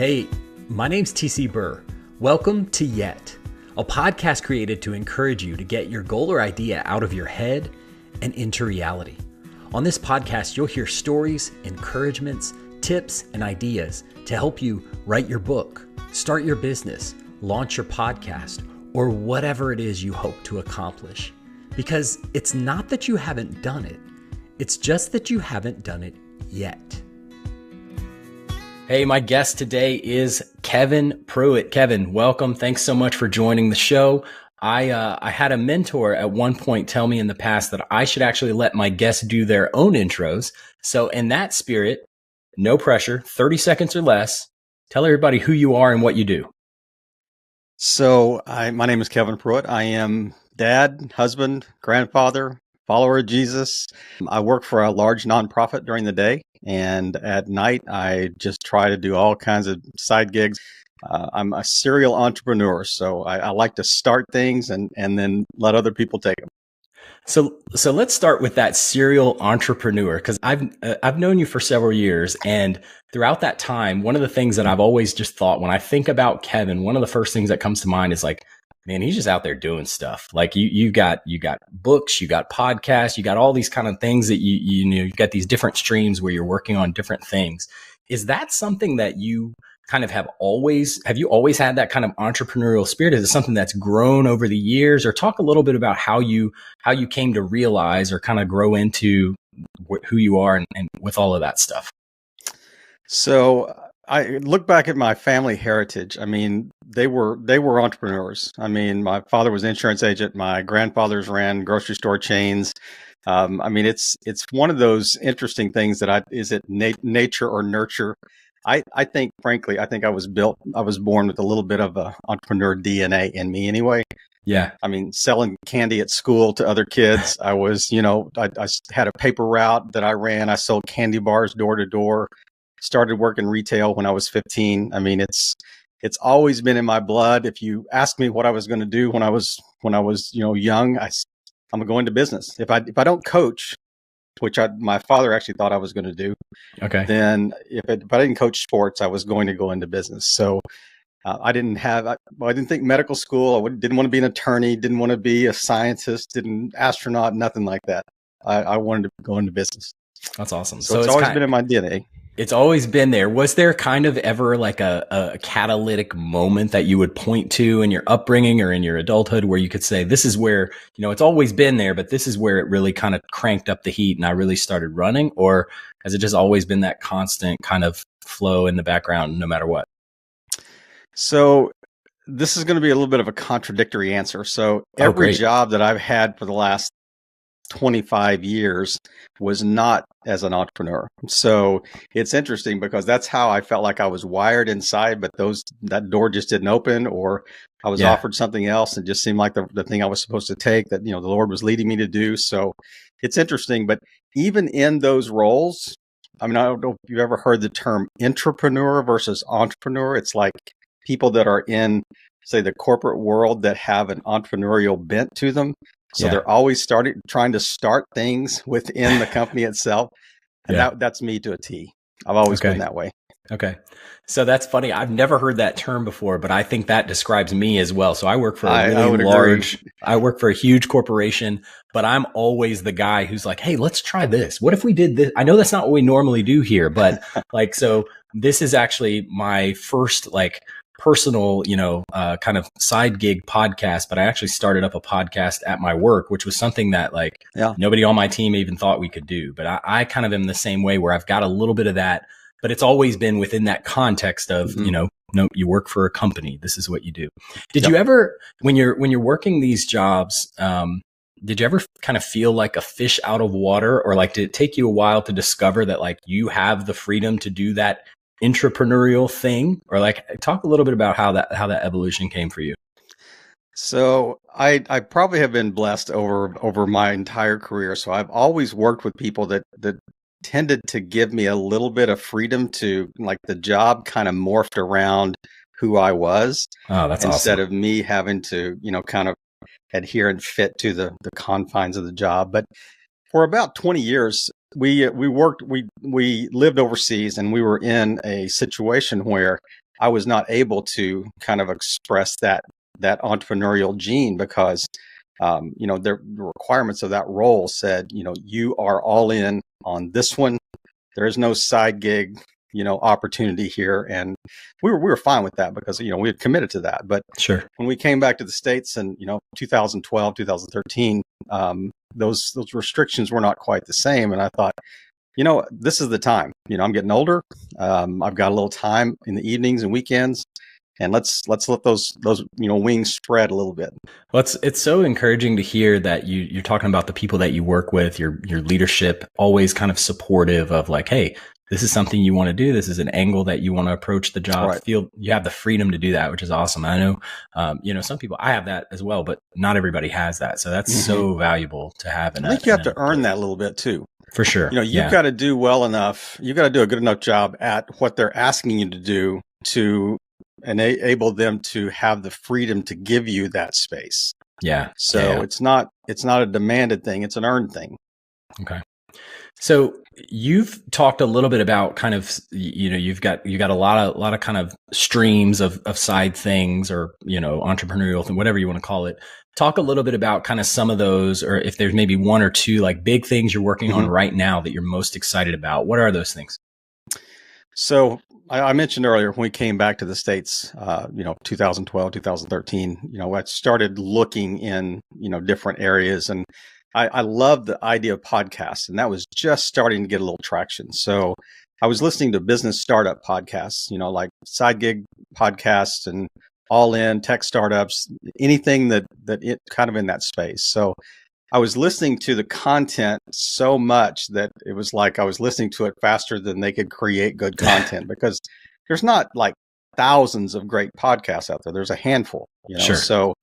Hey, my name's TC Burr. Welcome to Yet, a podcast created to encourage you to get your goal or idea out of your head and into reality. On this podcast, you'll hear stories, encouragements, tips, and ideas to help you write your book, start your business, launch your podcast, or whatever it is you hope to accomplish. Because it's not that you haven't done it, it's just that you haven't done it yet. Hey, my guest today is Keviin Prewett. Keviin, welcome. Thanks so much for joining the show. I had a mentor at one point tell me in the past that I should actually let my guests do their own intros. So in that spirit, no pressure, 30 seconds or less, tell everybody who you are and what you do. So my name is Keviin Prewett. I am dad, husband, grandfather, follower of Jesus. I work for a large nonprofit during the day, and at night I just try to do all kinds of side gigs. I'm a serial entrepreneur, so I like to start things and then let other people take them. So let's start with that serial entrepreneur, because I've known you for several years, and throughout that time, one of the things that I've always just thought when I think about Keviin, one of the first things that comes to mind is like, man, he's just out there doing stuff. Like you got books, you got podcasts, you got all these kind of things that you know, you've got these different streams where you're working on different things. Is that something that you kind of have you always had that kind of entrepreneurial spirit? Is it something that's grown over the years? Or talk a little bit about how you came to realize or kind of grow into who you are and with all of that stuff. So I look back at my family heritage. I mean, they were entrepreneurs. I mean, my father was an insurance agent. My grandfathers ran grocery store chains. I mean, it's one of those interesting things that is it nature or nurture? I think, frankly, I was born with a little bit of a entrepreneur DNA in me anyway. Yeah. I mean, selling candy at school to other kids. I was, I had a paper route that I ran. I sold candy bars door to door. Started working retail when I was 15. I mean, it's always been in my blood. If you ask me what I was going to do when I was young, I'm going to go into business. If I don't coach, which my father actually thought I was going to do. Okay. Then if I didn't coach sports, I was going to go into business. So I didn't think medical school. I didn't want to be an attorney. Didn't want to be a scientist. Astronaut. Nothing like that. I wanted to go into business. That's awesome. So it's always been in my DNA. It's always been there. Was there kind of ever like a catalytic moment that you would point to in your upbringing or in your adulthood where you could say, this is where, it's always been there, but this is where it really kind of cranked up the heat and I really started running? Or has it just always been that constant kind of flow in the background no matter what? So this is going to be a little bit of a contradictory answer. So every job that I've had for the last 25 years was not as an entrepreneur. So it's interesting because that's how I felt like I was wired inside, but that door just didn't open, or I was offered something else and just seemed like the thing I was supposed to take that, the Lord was leading me to do. So it's interesting, but even in those roles, I mean, I don't know if you've ever heard the term intrapreneur versus entrepreneur. It's like people that are in, say, the corporate world that have an entrepreneurial bent to them. So they're always trying to start things within the company itself. And that's me to a T. I've always been that way. Okay. So that's funny. I've never heard that term before, but I think that describes me as well. So I work for I work for a huge corporation, but I'm always the guy who's like, hey, let's try this. What if we did this? I know that's not what we normally do here, but so this is actually my first personal, kind of side gig podcast, but I actually started up a podcast at my work, which was something that nobody on my team even thought we could do. But I kind of am the same way where I've got a little bit of that, but it's always been within that context of, no, you work for a company. This is what you do. Did you ever, when you're working these jobs, did you ever kind of feel like a fish out of water, or did it take you a while to discover that you have the freedom to do that intrapreneurial thing? Or talk a little bit about how that evolution came for you. So I probably have been blessed over my entire career. So I've always worked with people that tended to give me a little bit of freedom to, the job kind of morphed around who I was. Oh, that's instead awesome. of me having to, kind of adhere and fit to the confines of the job. But for about 20 years, we lived overseas, and we were in a situation where I was not able to kind of express that entrepreneurial gene because, the requirements of that role said, you are all in on this one. There is no side gig, opportunity here. And we were fine with that because, we had committed to that. But sure, when we came back to the States in, 2012, 2013, those restrictions were not quite the same. And I thought, this is the time. I'm getting older. I've got a little time in the evenings and weekends, and let's let those wings spread a little bit. Well, it's so encouraging to hear that you're talking about the people that you work with, your leadership, always kind of supportive of like, hey, this is something you want to do. This is an angle that you want to approach the job. Right. Feel you have the freedom to do that, which is awesome. I know, some people, I have that as well, but not everybody has that. So that's so valuable to have. I think you have to earn that a little bit too. For sure. You've got to do well enough. You've got to do a good enough job at what they're asking you to do to enable them to have the freedom to give you that space. Yeah. So it's not a demanded thing. It's an earned thing. Okay. So you've talked a little bit about kind of, you've got a lot of kind of streams of side things or, entrepreneurial thing, whatever you want to call it. Talk a little bit about kind of some of those, or if there's maybe one or two like big things you're working on right now that you're most excited about. What are those things? So I mentioned earlier when we came back to the States, 2012, 2013, I started looking in, different areas, and I love the idea of podcasts, and that was just starting to get a little traction. So I was listening to business startup podcasts, like side gig podcasts and all in tech startups, anything that it kind of in that space. So I was listening to the content so much that it was like I was listening to it faster than they could create good content because there's not like thousands of great podcasts out there. There's a handful, Sure. So,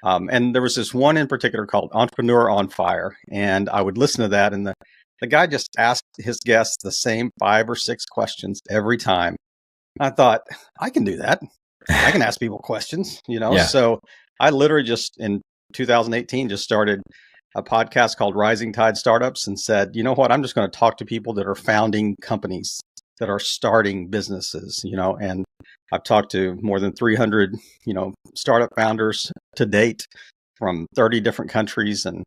and there was this one in particular called Entrepreneur on Fire. And I would listen to that. And the guy just asked his guests the same 5 or 6 questions every time. I thought, I can do that. I can ask people questions, Yeah. So I literally just in 2018 just started a podcast called Rising Tide Startups and said, you know what, I'm just going to talk to people that are founding companies, that are starting businesses, and I've talked to more than 300, startup founders to date from 30 different countries. And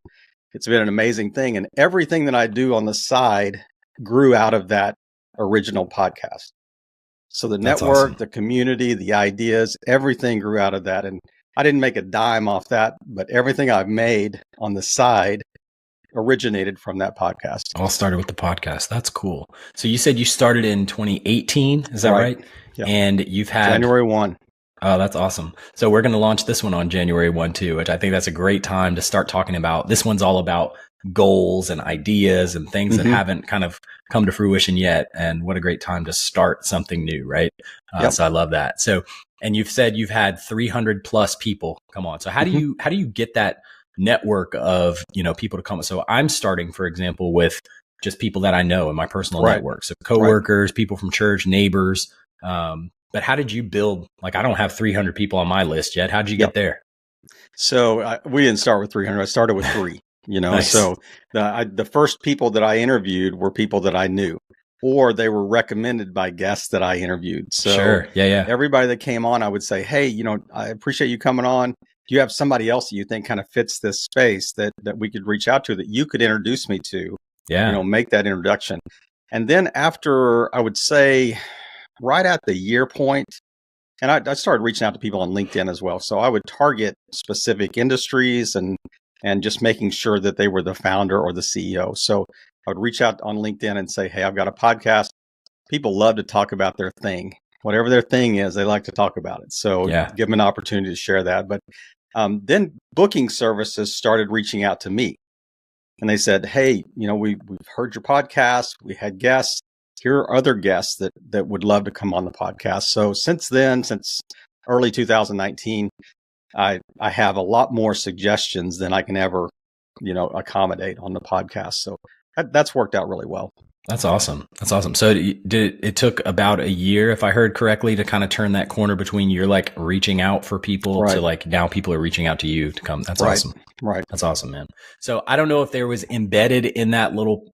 it's been an amazing thing. And everything that I do on the side grew out of that original podcast. So the network, awesome. The community, the ideas, everything grew out of that. And I didn't make a dime off that, but everything I've made on the side originated from that podcast. All started with the podcast. That's cool. So you said you started in 2018. Is that right? Yep. And you've had January 1. Oh, that's awesome. So we're going to launch this one on January 1 too, which I think that's a great time to start talking about. This one's all about goals and ideas and things that haven't kind of come to fruition yet. And what a great time to start something new, right? So I love that. So, and you've said you've had 300 plus people come on. So how do you get that network of, people to come? So I'm starting, for example, with just people that I know in my personal network. So coworkers, people from church, neighbors. But how did you build, like, I don't have 300 people on my list yet. How did you get there? So we didn't start with 300. I started with 3, Nice. So the first people that I interviewed were people that I knew, or they were recommended by guests that I interviewed. So sure. Yeah. Everybody that came on, I would say, hey, I appreciate you coming on. Do you have somebody else that you think kind of fits this space that we could reach out to, that you could introduce me to? Yeah. Make that introduction. And then after, I would say, right at the year point, and I started reaching out to people on LinkedIn as well. So I would target specific industries and just making sure that they were the founder or the CEO. So I would reach out on LinkedIn and say, hey, I've got a podcast. People love to talk about their thing. Whatever their thing is, they like to talk about it. So give them an opportunity to share that. But then booking services started reaching out to me. And they said, hey, we've heard your podcast. We had guests. Here are other guests that would love to come on the podcast. So since then, since early 2019, I have a lot more suggestions than I can ever, accommodate on the podcast. So that's worked out really well. That's awesome. That's awesome. So it took about a year, if I heard correctly, to kind of turn that corner between you're like reaching out for people to like now people are reaching out to you to come. That's awesome. Right. That's awesome, man. So I don't know if there was embedded in that little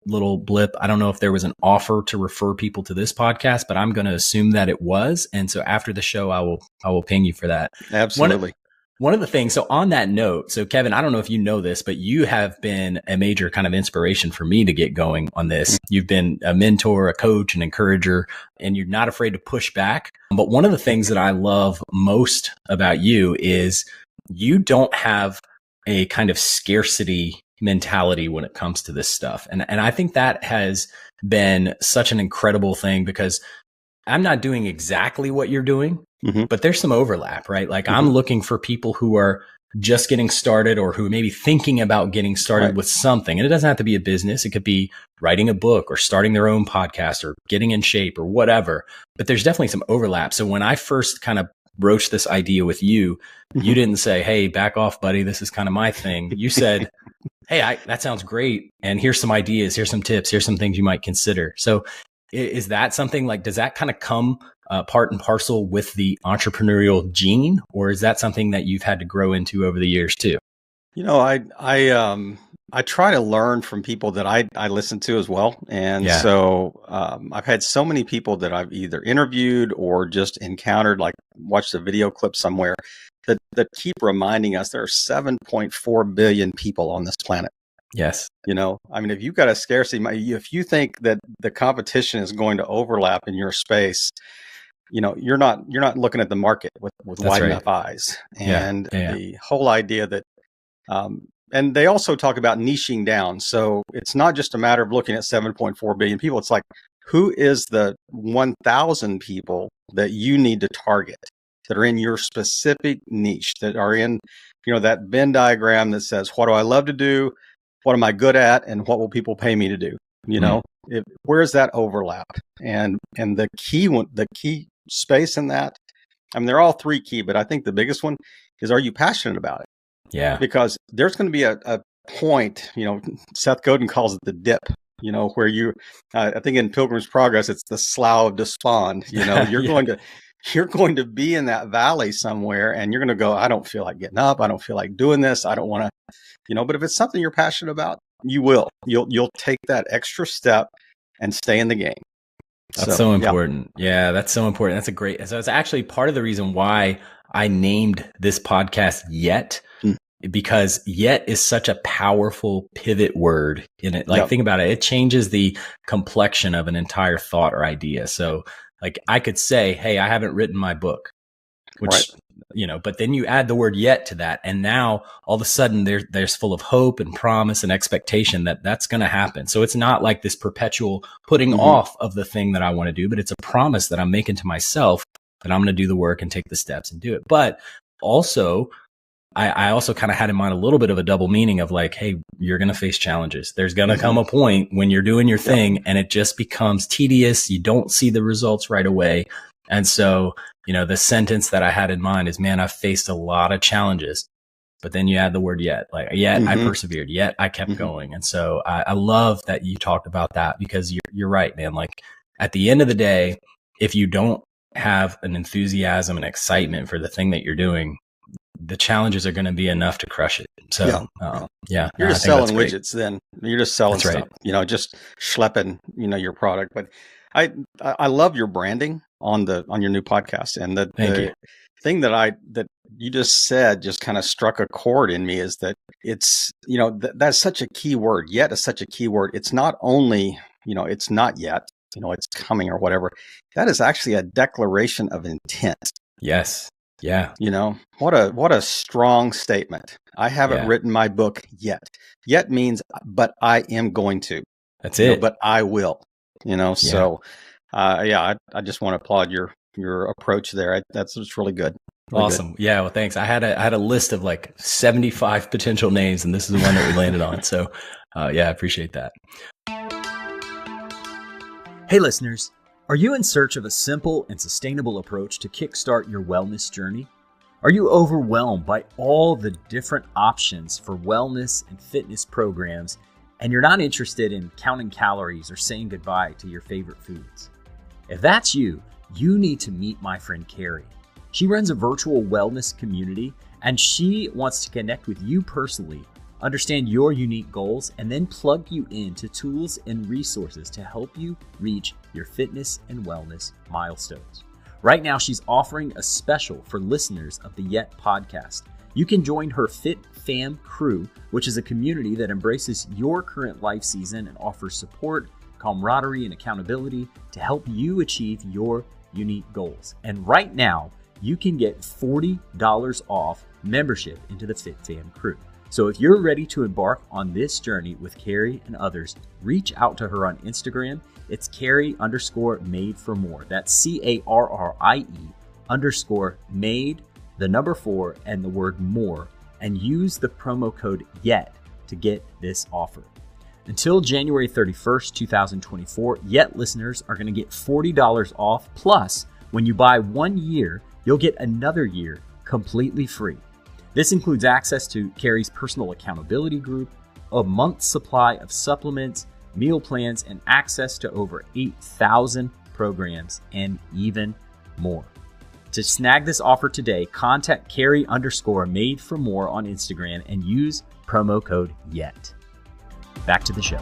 blip. I don't know if there was an offer to refer people to this podcast, but I'm going to assume that it was. And so after the show, I will ping you for that. Absolutely. One of the things, so on that note, so Keviin, I don't know if you know this, but you have been a major kind of inspiration for me to get going on this. You've been a mentor, a coach, an encourager, and you're not afraid to push back. But one of the things that I love most about you is you don't have a kind of scarcity mentality when it comes to this stuff. And I think that has been such an incredible thing because I'm not doing exactly what you're doing, but there's some overlap, right? Like I'm looking for people who are just getting started or who may be thinking about getting started with something. And it doesn't have to be a business. It could be writing a book or starting their own podcast or getting in shape or whatever. But there's definitely some overlap. So when I first kind of broached this idea with you, you didn't say, hey, back off, buddy. This is kind of my thing. You said, hey, that sounds great. And here's some ideas. Here's some tips. Here's some things you might consider. So is that something like, does that kind of come part and parcel with the entrepreneurial gene, or is that something that you've had to grow into over the years too? You know, I try to learn from people that I listen to as well. And so I've had so many people that I've either interviewed or just encountered, like watched a video clip somewhere that keep reminding us there are 7.4 billion people on this planet. Yes. You know, I mean, if you've got a scarcity, if you think that the competition is going to overlap in your space, you know, you're not looking at the market with wide enough eyes. And the whole idea that, and they also talk about niching down. So it's not just a matter of looking at 7.4 billion people. It's like, who is the 1,000 people that you need to target that are in your specific niche, that are in, you know, that Venn diagram that says, what do I love to do? What am I good at? And what will people pay me to do? You know, where's that overlap? And the key space in that, I mean, they're all three key, but I think the biggest one is, are you passionate about it? Yeah. Because there's going to be a point, you know, Seth Godin calls it the dip, you know, where you, I think in Pilgrim's Progress, it's the slough of despond. You know, you're going to be in that valley somewhere and you're going to go, I don't feel like getting up. I don't feel like doing this. I don't want to, you know, but if it's something you're passionate about, you'll take that extra step and stay in the game. That's so important. Yeah, that's so important. That's a great, so it's actually part of the reason why I named this podcast Yet, because yet is such a powerful pivot word in it. Like think about it. It changes the complexion of an entire thought or idea. So like I could say, hey, I haven't written my book, which, you know, but then you add the word yet to that. And now all of a sudden there's full of hope and promise and expectation that that's going to happen. So it's not like this perpetual putting off of the thing that I want to do, but it's a promise that I'm making to myself that I'm going to do the work and take the steps and do it. But also, I also kind of had in mind a little bit of a double meaning of like, hey, you're going to face challenges. There's going to come a point when you're doing your thing and it just becomes tedious. You don't see the results right away. And so, you know, the sentence that I had in mind is, man, I've faced a lot of challenges, but then you add the word yet, like yet I persevered, yet I kept going. And so I love that you talked about that, because you're right, man. Like at the end of the day, if you don't have an enthusiasm and excitement for the thing that you're doing, the challenges are going to be enough to crush it. So, you're just selling widgets. Then you're just selling stuff, you know, just schlepping, you know, your product. But I love your branding on your new podcast. And the thing that you just said just kind of struck a chord in me is that it's, you know, that's such a key word. Yet is such a key word. It's not only, you know, it's not yet, you know, it's coming or whatever. That is actually a declaration of intent. Yes. Yeah. You know, what a strong statement. I haven't written my book yet. Yet means, but I am going to. That's it. Know, but I will, you know, so I just want to applaud your approach there. That's really good. Really awesome. Good. Yeah. Well, thanks. I had a list of like 75 potential names, and this is the one that we landed on. So I appreciate that. Hey listeners, are you in search of a simple and sustainable approach to kickstart your wellness journey? Are you overwhelmed by all the different options for wellness and fitness programs and you're not interested in counting calories or saying goodbye to your favorite foods. If that's you, you need to meet my friend Carrie. She runs a virtual wellness community, and she wants to connect with you personally, understand your unique goals, and then plug you into tools and resources to help you reach your fitness and wellness milestones. Right now, she's offering a special for listeners of the Yet podcast. You can join her Fit Fam crew, which is a community that embraces your current life season and offers support, camaraderie, and accountability to help you achieve your unique goals. And right now, you can get $40 off membership into the Fit Fam crew. So if you're ready to embark on this journey with Carrie and others, reach out to her on Instagram. It's Carrie_made4more. That's CARRIE_made, the number 4 and the word more, and use the promo code YET to get this offer. Until January 31st, 2024, Yet listeners are going to get $40 off. Plus, when you buy 1 year, you'll get another year completely free. This includes access to Carrie's personal accountability group, a month's supply of supplements, meal plans, and access to over 8,000 programs, and even more. To snag this offer today, contact Carrie_made4more on Instagram and use promo code YET. Back to the show.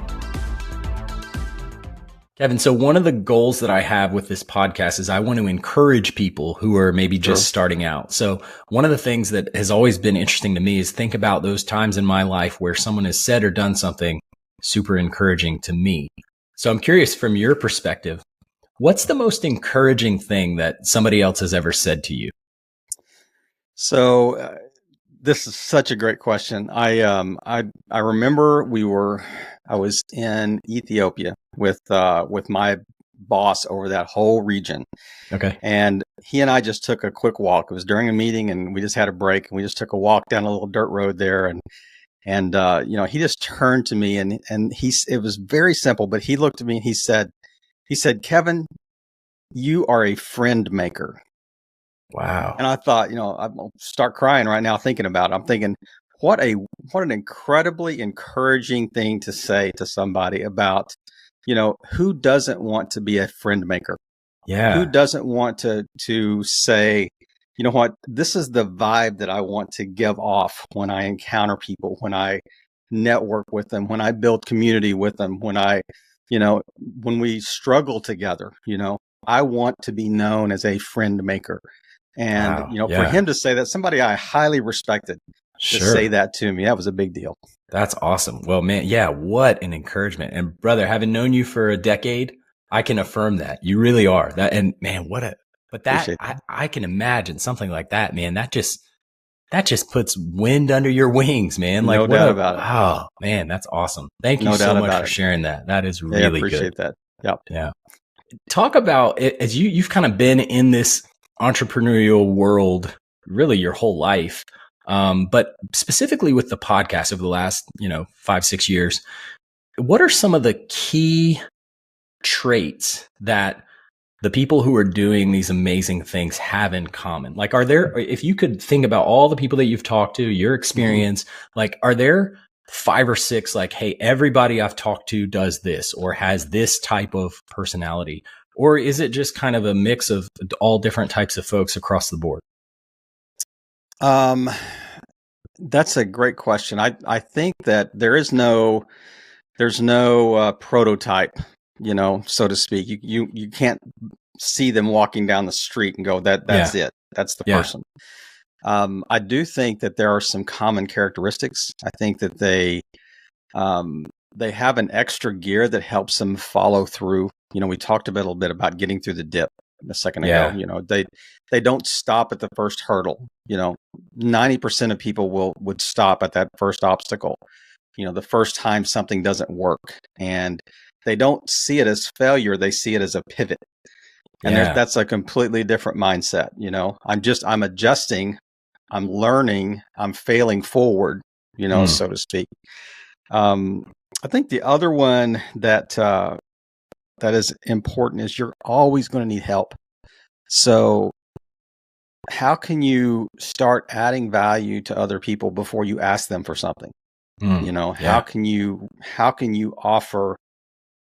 Keviin, so one of the goals that I have with this podcast is I want to encourage people who are maybe just starting out. So one of the things that has always been interesting to me is think about those times in my life where someone has said or done something super encouraging to me. So I'm curious, from your perspective, what's the most encouraging thing that somebody else has ever said to you? So this is such a great question. I remember I was in Ethiopia with my boss over that whole region. Okay. And he and I just took a quick walk. It was during a meeting, and we just had a break, and we just took a walk down a little dirt road there. And he just turned to me, and it was very simple, but he looked at me and he said, "Keviin, you are a friend maker." Wow. And I thought, I'll start crying right now thinking about it. I'm thinking, what an incredibly encouraging thing to say to somebody about, who doesn't want to be a friend maker? Yeah. Who doesn't want to say, you know what, this is the vibe that I want to give off when I encounter people, when I network with them, when I build community with them, when when we struggle together, I want to be known as a friend maker. And, for him to say that, somebody I highly respected to say that to me, that was a big deal. That's awesome. Well, man, yeah, what an encouragement. And brother, having known you for a decade, I can affirm that. You really are. That, and man, I can imagine something like that, man. That just puts wind under your wings, man. Like, no doubt about it. Oh, man, that's awesome. Thank you so much for sharing that. That is really good. I appreciate that. Yep. Yeah. Talk about it, as you've kind of been in this entrepreneurial world really your whole life. But specifically with the podcast over the last, 5-6 years, what are some of the key traits that the people who are doing these amazing things have in common? Like, if you could think about all the people that you've talked to, your experience, like, are there 5 or 6, like, hey, everybody I've talked to does this or has this type of personality? Or is it just kind of a mix of all different types of folks across the board? That's a great question. I think that there's no prototype, so to speak. You can't see them walking down the street and go, that's it. That's the person. I do think that there are some common characteristics. I think that they have an extra gear that helps them follow through. We talked a little bit about getting through the dip a second ago. They don't stop at the first hurdle. 90% of people would stop at that first obstacle. The first time something doesn't work, and they don't see it as failure. They see it as a pivot. And that's a completely different mindset. I'm adjusting, I'm learning, I'm failing forward, so to speak. I think the other one that is important is you're always going to need help. So how can you start adding value to other people before you ask them for something? How can you offer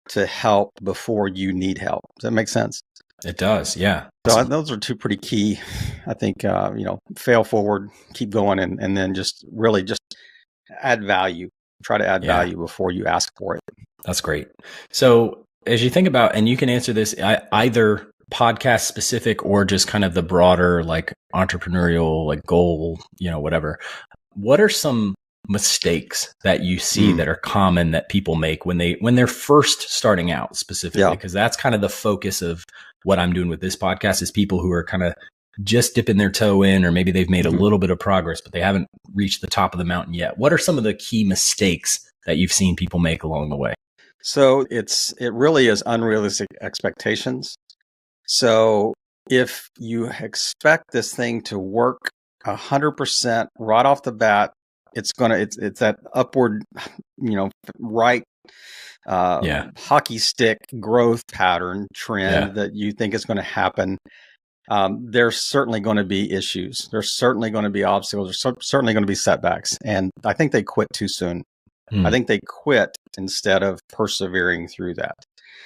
to help before you need help? Does that make sense? It does. Yeah. So those are two pretty key, I think, fail forward, keep going, and then just really just add value. Try to add value before you ask for it. That's great. So as you think about, and you can answer this either podcast specific or just kind of the broader like entrepreneurial like goal, whatever. What are some mistakes that you see that are common that people make when they're first starting out specifically? Because that's kind of the focus of what I'm doing with this podcast is people who are kind of just dipping their toe in, or maybe they've made a little bit of progress, but they haven't reached the top of the mountain yet. What are some of the key mistakes that you've seen people make along the way? So it really is unrealistic expectations. So if you expect this thing to work 100% right off the bat, it's that upward, right, hockey stick growth pattern trend that you think is going to happen. There's certainly going to be issues. There's certainly going to be obstacles. There's certainly going to be setbacks. And I think they quit too soon. I think they quit instead of persevering through that.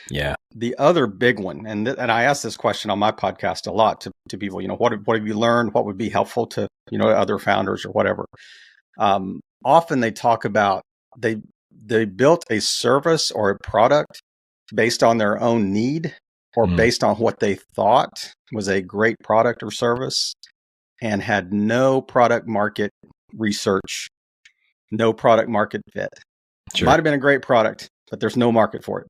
Yeah. The other big one, and I ask this question on my podcast a lot to people, what have you learned? What would be helpful to, other founders or whatever? Often they talk about they built a service or a product based on their own need or based on what they thought was a great product or service and had no product market research, no product market fit. Sure. Might have been a great product, but there's no market for it,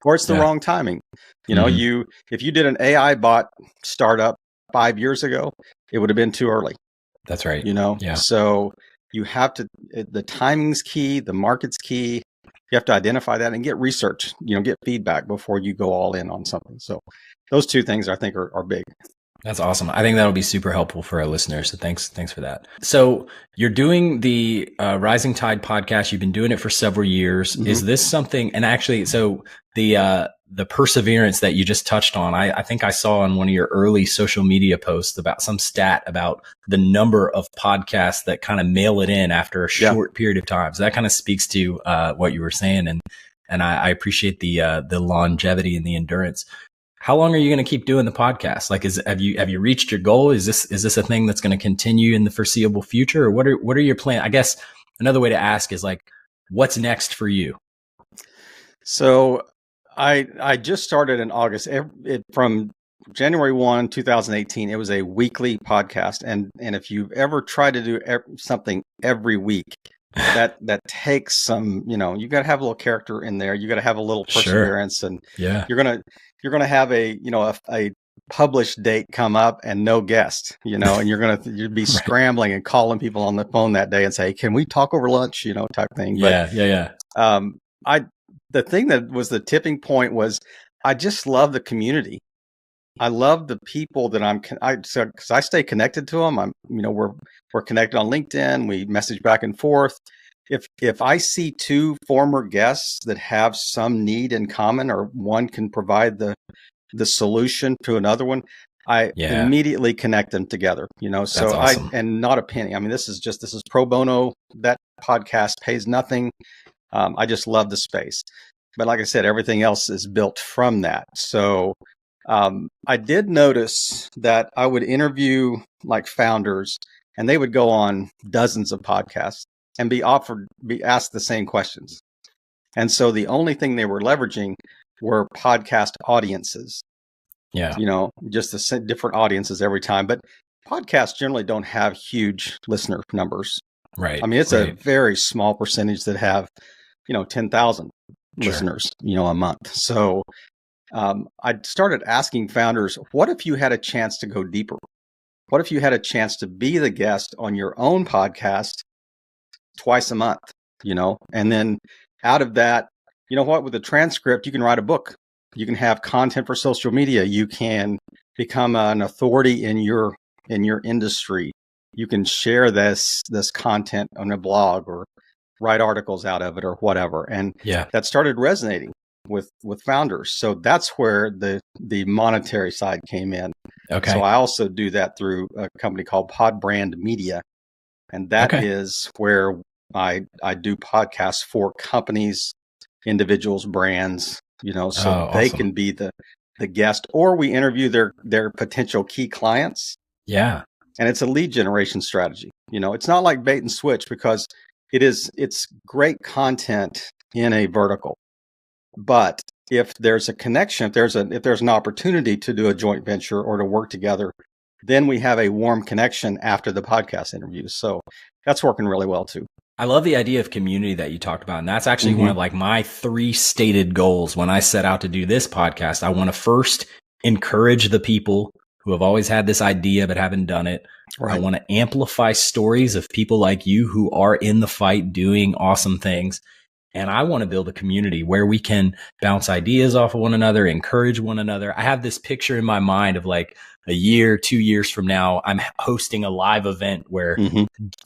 or it's the wrong timing. If you did an AI bot startup 5 years ago, it would have been too early. That's right. So you have to, the timing's key, the market's key. You have to identify that and get research, get feedback before you go all in on something. So those two things I think are big. That's awesome. I think that'll be super helpful for our listeners. So thanks for that. So you're doing the Rising Tide podcast. You've been doing it for several years. Is this something, and actually, so the perseverance that you just touched on, I think I saw on one of your early social media posts about some stat about the number of podcasts that kind of mail it in after a short period of time. So that kind of speaks to what you were saying. And I appreciate the longevity and the endurance. How long are you going to keep doing the podcast? Like, have you reached your goal? Is this a thing that's going to continue in the foreseeable future, or what are your plans? I guess another way to ask is like, what's next for you? So I just started in August. From January 1, 2018, it was a weekly podcast. And if you've ever tried to do something every week, that takes some, you got to have a little character in there. You got to have a little perseverance, and you're going to have a published date come up and no guest, and you'd be scrambling and calling people on the phone that day and say, can we talk over lunch, type thing. The thing that was the tipping point was I just love the community. I love the people that because I stay connected to them. We're connected on LinkedIn. We message back and forth. If I see two former guests that have some need in common, or one can provide the solution to another one, I immediately connect them together. So awesome. And not a penny. I mean, this is pro bono. That podcast pays nothing. I just love the space. But like I said, everything else is built from that. So I did notice that I would interview like founders, and they would go on dozens of podcasts and be asked the same questions. And so the only thing they were leveraging were podcast audiences. Yeah. Just the different audiences every time. But podcasts generally don't have huge listener numbers. Right. I mean, it's a very small percentage that have, 10,000 listeners, a month. So I started asking founders, what if you had a chance to go deeper? What if you had a chance to be the guest on your own podcast twice a month, and then out of that, with a transcript, you can write a book, you can have content for social media, you can become an authority in your industry, you can share this content on a blog or write articles out of it or whatever. And that started resonating with founders. So that's where the monetary side came in. Okay. So I also do that through a company called Podbrand Media. And that is where I do podcasts for companies, individuals, brands, so they awesome. can be the guest, or we interview their potential key clients. Yeah. And it's a lead generation strategy. It's not like bait and switch, because it's great content in a vertical. But if there's a connection, if there's an opportunity to do a joint venture or to work together, then we have a warm connection after the podcast interviews. So that's working really well too. I love the idea of community that you talked about. And that's actually one of like my 3 stated goals when I set out to do this podcast. I want to first encourage the people who have always had this idea but haven't done it. Right. I want to amplify stories of people like you who are in the fight doing awesome things. And I want to build a community where we can bounce ideas off of one another, encourage one another. I have this picture in my mind of like a year, 2 years from now, I'm hosting a live event where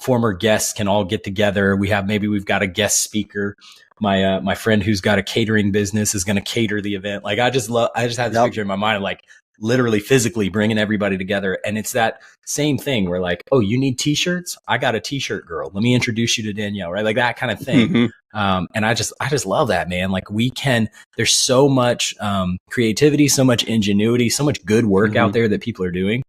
former guests can all get together. We've got a guest speaker. My friend who's got a catering business is going to cater the event. Like I just have this picture in my mind of like literally physically bringing everybody together. And it's that same thing where like, oh, you need t-shirts? I got a t-shirt girl. Let me introduce you to Danielle, right? Like that kind of thing. And I just love that, man. Like there's so much creativity, so much ingenuity, so much good work out there that people are doing.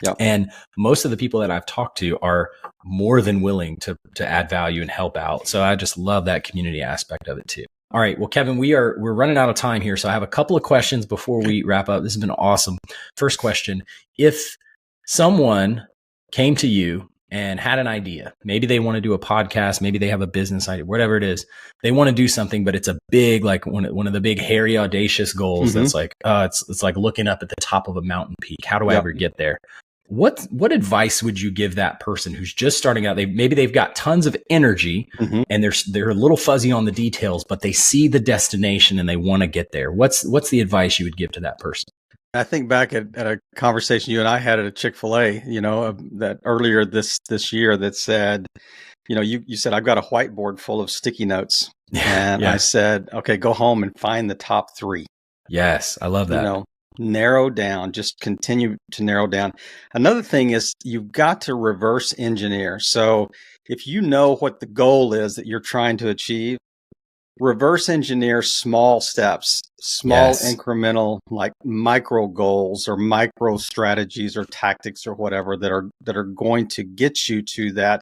Yep. And most of the people that I've talked to are more than willing to add value and help out. So I just love that community aspect of it too. All right. Well, Keviin, we're running out of time here. So I have a couple of questions before we wrap up. This has been awesome. First question. If someone came to you and had an idea, maybe they want to do a podcast, maybe they have a business idea, whatever it is, they want to do something, but it's a big, like one of the big, hairy, audacious goals. That's like, it's like looking up at the top of a mountain peak. How do I ever get there? What advice would you give that person who's just starting out? Maybe they've got tons of energy and they're a little fuzzy on the details, but they see the destination and they want to get there. What's the advice you would give to that person? I think back at a conversation you and I had at a Chick-fil-A, that earlier this year that said, you said, I've got a whiteboard full of sticky notes. And I said, okay, go home and find the top 3. Yes. I love that. Narrow down, just continue to narrow down. Another thing is you've got to reverse engineer. So if you know what the goal is that you're trying to achieve, reverse engineer small steps, small incremental, like micro goals or micro strategies or tactics or whatever that are going to get you to that,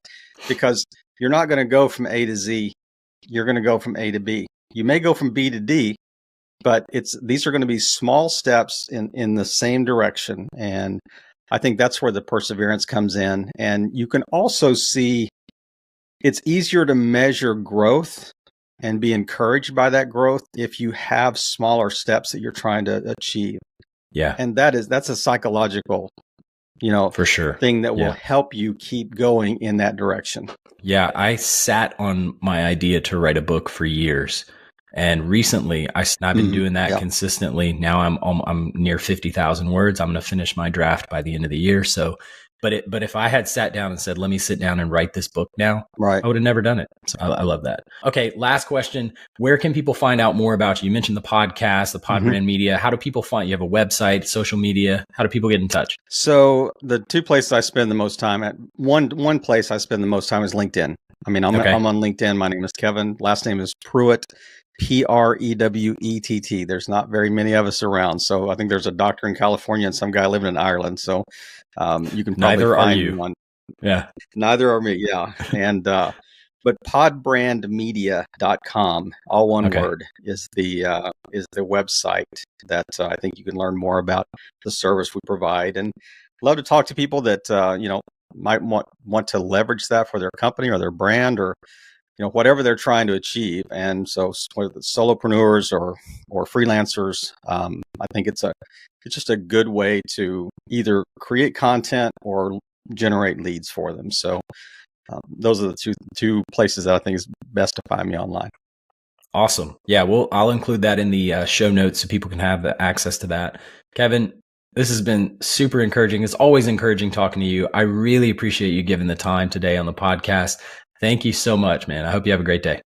because you're not going to go from A to Z. You're going to go from A to B. You may go from B to D, but these are going to be small steps in the same direction. And I think that's where the perseverance comes in. And you can also see it's easier to measure growth and be encouraged by that growth if you have smaller steps that you're trying to achieve. Yeah. And that's a psychological, for sure, thing that will help you keep going in that direction. Yeah. I sat on my idea to write a book for years. And recently, I've been doing that consistently. Now I'm near 50,000 words. I'm going to finish my draft by the end of the year. So, but if I had sat down and said, let me sit down and write this book now, I would have never done it. So I love that. Okay. Last question. Where can people find out more about you? You mentioned the podcast, the Podbrand Media. How do people find you? Have a website, social media? How do people get in touch? So the 2 places I spend the most time at, one place I spend the most time is LinkedIn. I mean, I'm on LinkedIn. My name is Keviin. Last name is Prewett. Prewett. There's not very many of us around. So I think there's a doctor in California and some guy living in Ireland. So you can probably find one. Yeah. Neither are me. Yeah. And but podbrandmedia.com, all one word, is the website that I think you can learn more about the service we provide. And love to talk to people that might want to leverage that for their company or their brand or whatever they're trying to achieve. And so whether it's solopreneurs or freelancers, I think it's just a good way to either create content or generate leads for them. So those are the two places that I think is best to find me online. Awesome. Yeah. Well, I'll include that in the show notes so people can have the access to that. Keviin, this has been super encouraging. It's always encouraging talking to you. I really appreciate you giving the time today on the podcast. Thank you so much, man. I hope you have a great day.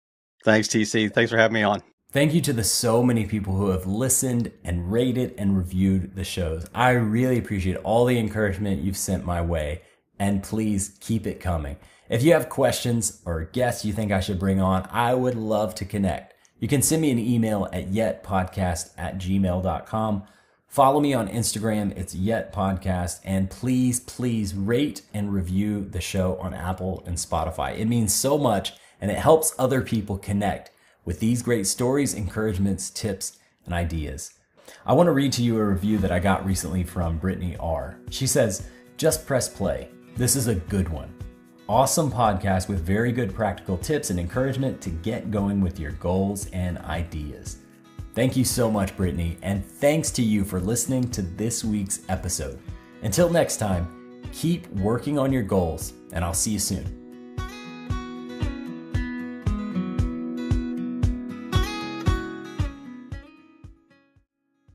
Thanks, TC. Thanks for having me on. Thank you to the so many people who have listened and rated and reviewed the shows. I really appreciate all the encouragement you've sent my way, and please keep it coming. If you have questions or guests you think I should bring on, I would love to connect. You can send me an email at yetpodcast@gmail.com. Follow me on Instagram, it's yetpodcast, and please rate and review the show on Apple and Spotify. It means so much, and it helps other people connect with these great stories, encouragements, tips, and ideas. I want to read to you a review that I got recently from Brittany R. She says, "Just press play. This is a good one. Awesome podcast with very good practical tips and encouragement to get going with your goals and ideas." Thank you so much, Brittany, and thanks to you for listening to this week's episode. Until next time, keep working on your goals, and I'll see you soon.